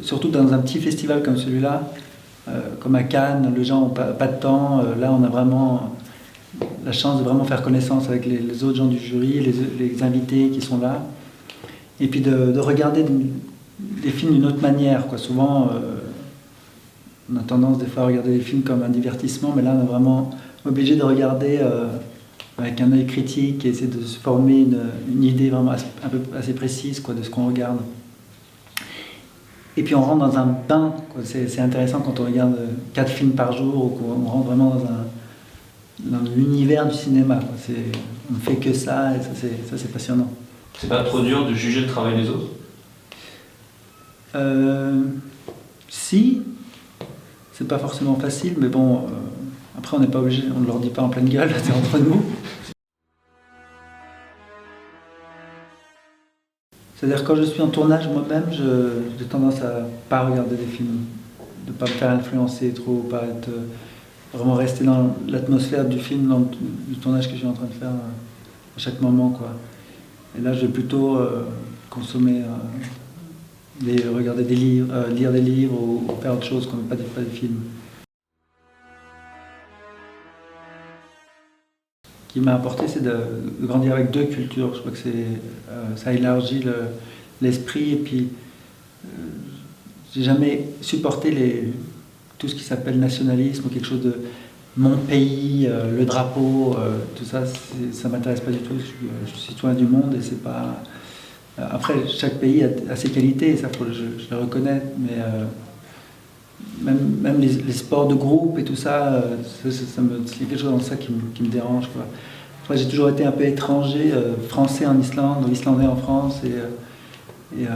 Surtout dans un petit festival comme celui-là, comme à Cannes, les gens n'ont pas de temps. Là, on a vraiment la chance de vraiment faire connaissance avec les autres gens du jury, les invités qui sont là. Et puis de regarder des films d'une autre manière, quoi. Souvent, on a tendance des fois à regarder les films comme un divertissement, mais là, on est vraiment obligé de regarder avec un œil critique et essayer de se former une idée vraiment assez précise, quoi, de ce qu'on regarde. Et puis on rentre dans un bain, quoi. C'est intéressant quand on regarde 4 films par jour, ou qu'on rentre vraiment dans l'univers du cinéma, quoi. On ne fait que ça, et ça c'est passionnant. C'est pas trop dur de juger le travail des autres? Si, c'est pas forcément facile, mais bon, après on n'est pas obligé, on ne leur dit pas en pleine gueule, c'est entre nous. C'est-à-dire quand je suis en tournage moi-même, j'ai tendance à pas regarder des films, de pas me faire influencer trop, pas être vraiment rester dans l'atmosphère du film, du tournage que je suis en train de faire à chaque moment, quoi. Et là, je vais plutôt consommer, regarder des livres, lire des livres ou faire autre chose, pas des films. Ce qui m'a apporté, c'est de grandir avec 2 cultures. Je crois que ça élargit l'esprit. Et puis, j'ai jamais supporté tout ce qui s'appelle nationalisme ou quelque chose de mon pays, le drapeau, tout ça, ça m'intéresse pas du tout. Je suis citoyen du monde et c'est pas. Après, chaque pays a ses qualités, et ça, je le reconnais, mais même les sports de groupe et tout ça, il y a quelque chose dans ça qui me dérange, quoi. Après, j'ai toujours été un peu étranger, français en Islande, islandais en France, et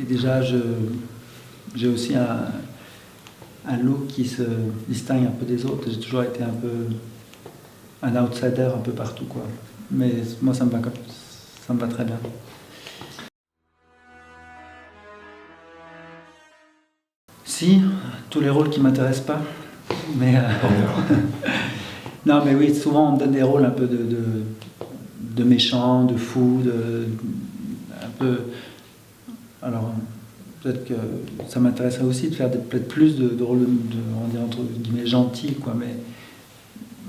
déjà, j'ai aussi un look qui se distingue un peu des autres. J'ai toujours été un peu un outsider un peu partout, quoi. Mais moi, ça me va très bien. Si, tous les rôles qui m'intéressent pas. Mais non, mais oui, souvent on me donne des rôles un peu de méchants, de fous, un peu. Alors, peut-être que ça m'intéresserait aussi de faire peut-être plus de rôles on va dire entre guillemets gentils, quoi. Mais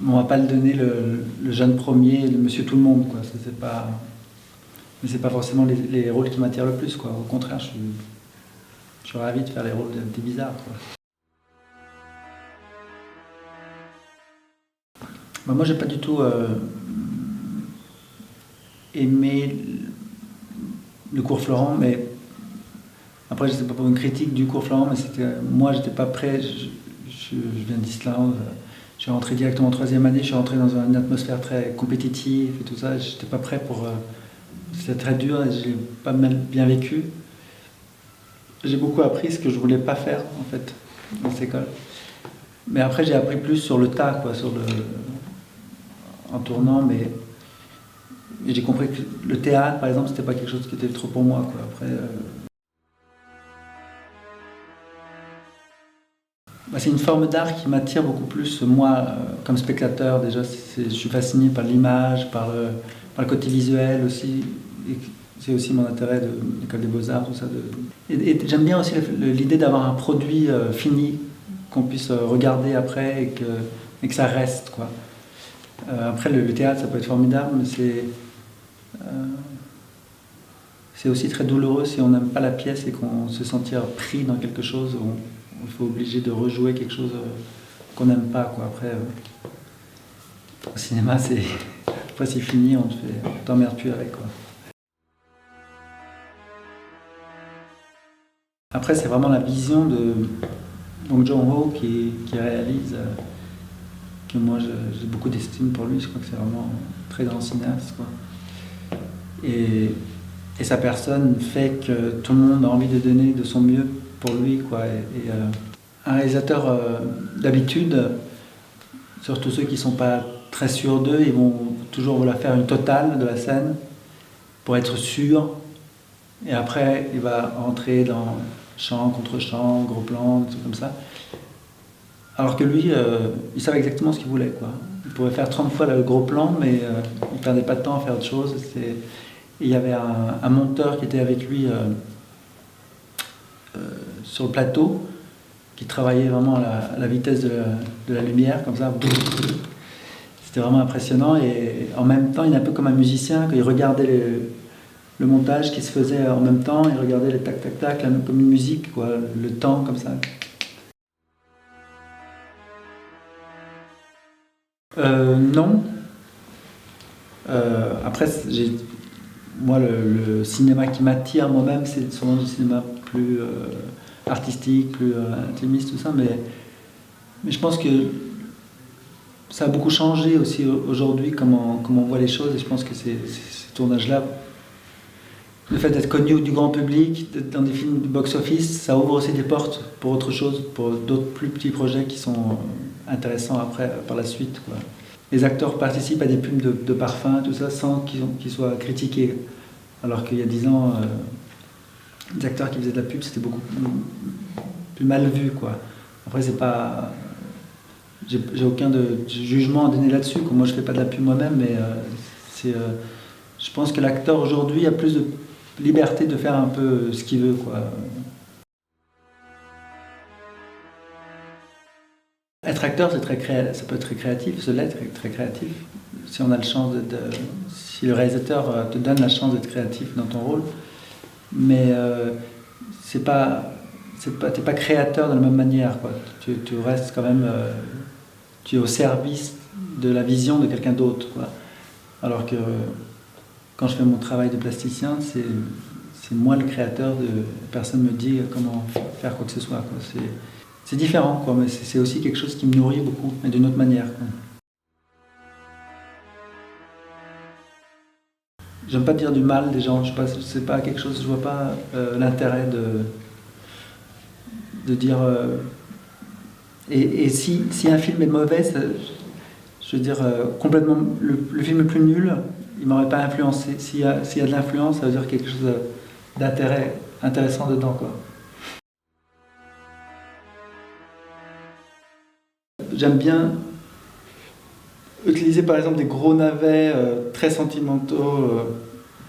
on va pas le donner le jeune premier, le monsieur tout le monde, quoi. Ça, mais c'est pas forcément les rôles qui m'attirent le plus, quoi. Au contraire, je suis ravi de faire les rôles des bizarres, quoi. Bah, moi, j'ai pas du tout aimé le cours Florent, mais après, je sais pas pour une critique du cours Florent, mais moi, j'étais pas prêt. Je viens d'Islande. Je suis rentré directement en 3e année. Je suis rentré dans une atmosphère très compétitive et tout ça. J'étais pas prêt pour. C'était très dur et j'ai pas mal bien vécu. J'ai beaucoup appris ce que je voulais pas faire, en fait, dans cette école. Mais après, j'ai appris plus sur le tas, quoi, en tournant, mais j'ai compris que le théâtre, par exemple, c'était pas quelque chose qui était trop pour moi, quoi. Après, c'est une forme d'art qui m'attire beaucoup plus, moi, comme spectateur. Déjà, je suis fasciné par l'image, par le côté visuel aussi. Et c'est aussi mon intérêt de l'école des beaux-arts, tout ça. Et j'aime bien aussi l'idée d'avoir un produit fini qu'on puisse regarder après et que ça reste, quoi. Après, le théâtre, ça peut être formidable, mais c'est aussi très douloureux si on n'aime pas la pièce et qu'on se sentir pris dans quelque chose. On faut obligé de rejouer quelque chose qu'on n'aime pas, quoi. Après, au cinéma, une fois c'est fini, on t'emmerde plus avec, quoi. Après, c'est vraiment la vision de Bong Joon-ho qui réalise, que moi j'ai beaucoup d'estime pour lui. Je crois que c'est vraiment un très grand cinéaste, quoi. Et sa personne fait que tout le monde a envie de donner de son mieux pour lui, quoi. Et un réalisateur d'habitude, surtout ceux qui ne sont pas très sûrs d'eux, ils vont toujours vouloir faire une totale de la scène pour être sûr. Et après, il va entrer dans chant contre chant, gros plan, des trucs comme ça. Alors que lui, il savait exactement ce qu'il voulait, quoi. Il pouvait faire 30 fois le gros plan, mais il ne perdait pas de temps à faire autre chose. Et il y avait un monteur qui était avec lui sur le plateau, qui travaillait vraiment à la vitesse de la lumière, comme ça. C'était vraiment impressionnant. Et en même temps, il est un peu comme un musicien, quand il regardait le montage qui se faisait en même temps, il regardait les tac, tac, tac, comme une musique, quoi, le temps, comme ça. Non. Après, moi, le cinéma qui m'attire moi-même, c'est souvent du cinéma plus artistique, plus intimiste, tout ça. Mais je pense que ça a beaucoup changé aussi aujourd'hui, comment on voit les choses. Et je pense que ces tournages-là, le fait d'être connu du grand public, d'être dans des films du box-office, ça ouvre aussi des portes pour autre chose, pour d'autres plus petits projets qui sont intéressants après, par la suite, quoi. Les acteurs participent à des pubs de parfums, tout ça, sans qu'ils soient critiqués. Alors qu'il y a 10 ans, les acteurs qui faisaient de la pub, c'était beaucoup plus mal vu, quoi. Après, c'est pas... J'ai aucun jugement à donner là-dessus. Moi, je fais pas de la pub moi-même, mais je pense que l'acteur aujourd'hui a plus de liberté de faire un peu ce qu'il veut, quoi. Être acteur, ça peut être très créatif, se l'être très créatif. Si on a le chance si le réalisateur te donne la chance d'être créatif dans ton rôle, mais t'es pas créateur de la même manière, quoi. Tu restes quand même, tu es au service de la vision de quelqu'un d'autre, quoi. Alors que quand je fais mon travail de plasticien, c'est moi le créateur, personne ne me dit comment faire quoi que ce soit, quoi. C'est différent, quoi, mais c'est aussi quelque chose qui me nourrit beaucoup, mais d'une autre manière, quoi. J'aime pas dire du mal des gens, c'est pas quelque chose, je vois pas l'intérêt de dire... et si un film est mauvais, je veux dire, complètement, le film le plus nul, il m'aurait pas influencé. S'il y a de l'influence, ça veut dire quelque chose intéressant dedans, quoi. J'aime bien utiliser par exemple des gros navets très sentimentaux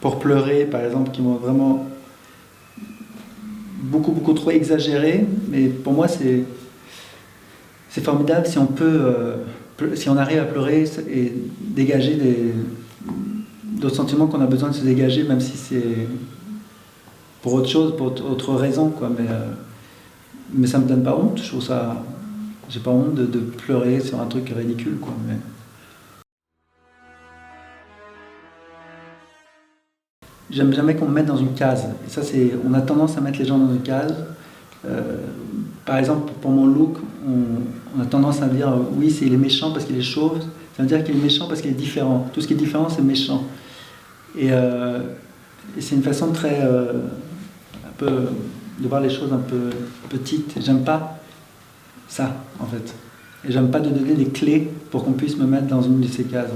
pour pleurer, par exemple, qui m'ont vraiment beaucoup trop exagéré. Mais pour moi, c'est formidable si on arrive à pleurer et dégager d'autres sentiments qu'on a besoin de se dégager, même si c'est pour autre chose, pour autre raison, quoi. Mais ça me donne pas honte. Je trouve ça... J'ai pas honte de pleurer sur un truc ridicule, quoi. Mais... J'aime jamais qu'on me mette dans une case. Et ça, on a tendance à mettre les gens dans une case. Par exemple, pour mon look, on a tendance à dire oui, il est méchant parce qu'il est chauve. Ça veut dire qu'il est méchant parce qu'il est différent. Tout ce qui est différent, c'est méchant. Et c'est une façon très... un peu de voir les choses un peu petites. J'aime pas ça, en fait. Et j'aime pas de donner des clés pour qu'on puisse me mettre dans une de ces cases.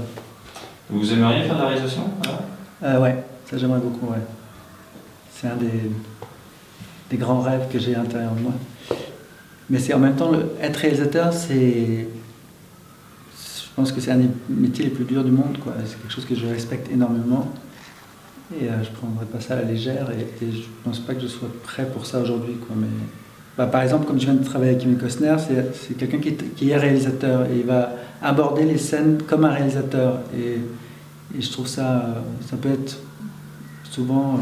Vous aimeriez faire de la réalisation, alors ? Ouais, ça j'aimerais beaucoup, ouais. C'est un des grands rêves que j'ai à l'intérieur de moi. Mais c'est en même temps, être réalisateur, je pense que c'est un des métiers les plus durs du monde, quoi. C'est quelque chose que je respecte énormément. Et je ne prendrai pas ça à la légère. Et je ne pense pas que je sois prêt pour ça aujourd'hui, quoi. Mais, par exemple, comme je viens de travailler avec Kevin Costner, c'est quelqu'un qui est réalisateur. Et il va aborder les scènes comme un réalisateur. Et je trouve ça peut être souvent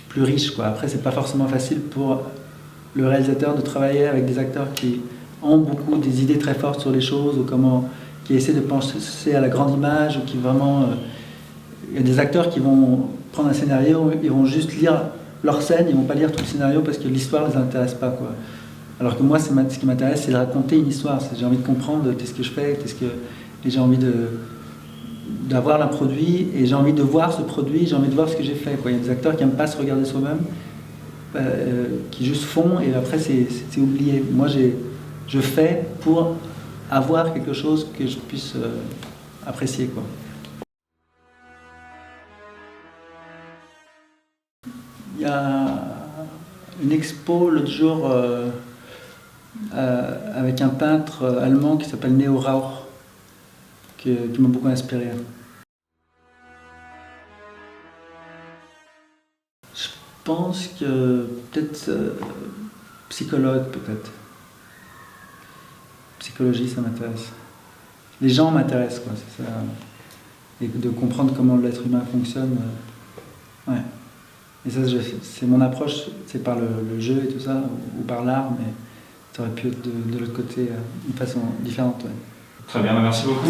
plus riche, quoi. Après, c'est pas forcément facile pour le réalisateur de travailler avec des acteurs qui ont beaucoup des idées très fortes sur les choses, ou qui essaient de penser à la grande image, ou qui vraiment... il y a des acteurs qui vont prendre un scénario, ils vont juste lire leur scène, ils vont pas lire tout le scénario parce que l'histoire les intéresse pas, quoi. Alors que moi, ce qui m'intéresse, c'est de raconter une histoire. J'ai envie de comprendre qu'est-ce que je fais, et j'ai envie d'avoir un produit, et j'ai envie de voir ce produit, j'ai envie de voir ce que j'ai fait, quoi. Il y a des acteurs qui n'aiment pas se regarder soi-même, qui juste font, et après c'est oublié. Moi, je fais pour avoir quelque chose que je puisse apprécier, quoi. Il y a une expo l'autre jour avec un peintre allemand qui s'appelle Neo Rauch, qui m'a beaucoup inspiré. Je pense que peut-être psychologue peut-être. Psychologie, ça m'intéresse. Les gens m'intéressent, quoi, c'est ça. Et de comprendre comment l'être humain fonctionne. Ouais. Et ça, c'est mon approche, c'est par le jeu et tout ça, ou par l'art, mais ça aurait pu être de l'autre côté, d'une façon différente. Ouais. Très bien, merci beaucoup.